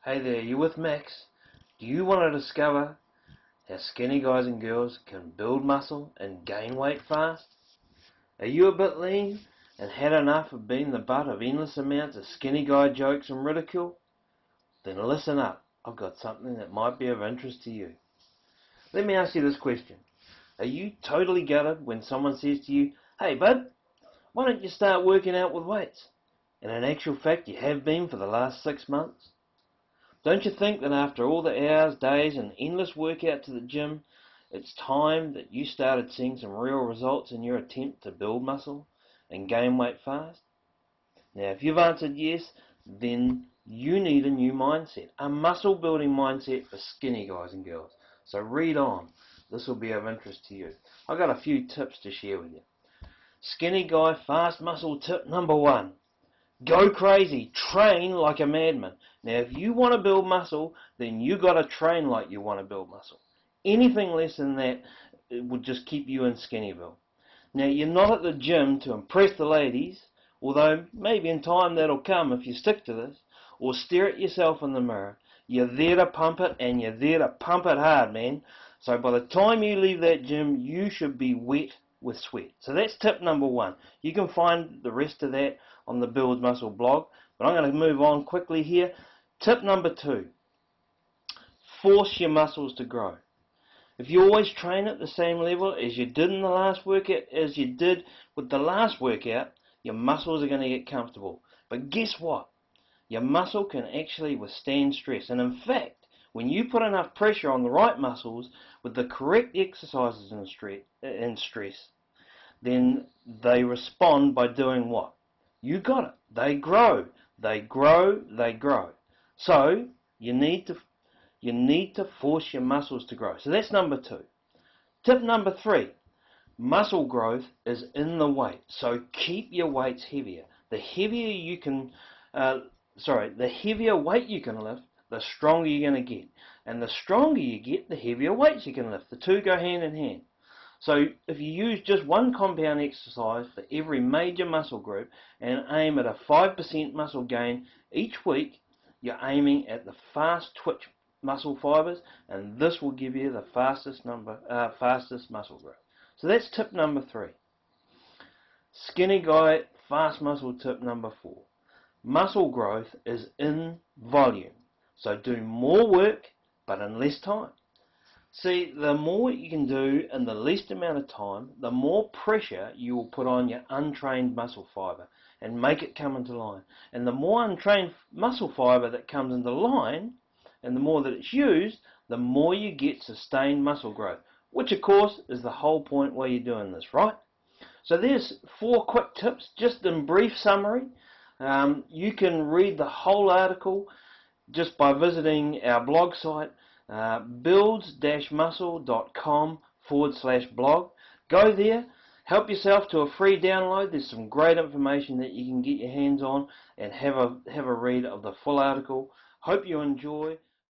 Hey there, you with Max? Do you want to discover how skinny guys and girls can build muscle and gain weight fast? Are you a bit lean and had enough of being the butt of endless amounts of skinny guy jokes and ridicule? Then listen up, I've got something that might be of interest to you. Let me ask you this question. Are you totally gutted when someone says to you, "Hey bud, why don't you start working out with weights?" And in actual fact you have been for the last 6 months? Don't you think that after all the hours, days, and endless work out to the gym, it's time that you started seeing some real results in your attempt to build muscle and gain weight fast? Now, if you've answered yes, then you need a new mindset, a muscle building mindset for skinny guys and girls. So read on. This will be of interest to you. I've got a few tips to share with you. Skinny guy fast muscle tip number 1. Go crazy. Train like a madman. Now, if you want to build muscle, then you got to train like you want to build muscle. Anything less than that, it would just keep you in Skinnyville. Now, you're not at the gym to impress the ladies, although maybe in time that'll come if you stick to this, or stare at yourself in the mirror. You're there to pump it, and you're there to pump it hard, man. So by the time you leave that gym, you should be wet with sweat. So that's tip number 1. You can find the rest of that on the Build Muscle blog, but I'm going to move on quickly here. Tip number 2. Force your muscles to grow. If you always train at the same level as you did in the last workout, as you did with the last workout, your muscles are going to get comfortable. But guess what? Your muscle can actually withstand stress. And in fact, when you put enough pressure on the right muscles with the correct exercises and stress, then they respond by doing what? You got it. They grow. They grow. They grow. So you need to force your muscles to grow. So that's number 2. Tip number 3. Muscle growth is in the weight. So keep your weights heavier. The heavier weight you can lift, the stronger you're going to get. And the stronger you get, the heavier weights you can lift. The two go hand in hand. So if you use just one compound exercise for every major muscle group and aim at a 5% muscle gain each week, you're aiming at the fast twitch muscle fibers, and this will give you the fastest muscle growth. So that's tip number 3. Skinny guy fast muscle tip number 4. Muscle growth is in volume. So do more work but in less time. See, the more you can do in the least amount of time, the more pressure you will put on your untrained muscle fiber and make it come into line. And the more untrained muscle fiber that comes into line, and the more that it's used, the more you get sustained muscle growth, which of course is the whole point why you're doing this, right? So there's 4 quick tips, just in brief summary. You can read the whole article just by visiting our blog site, builds-muscle.com/blog. Go there, help yourself to a free download. There's some great information that you can get your hands on and have a read of the full article. Hope you enjoy.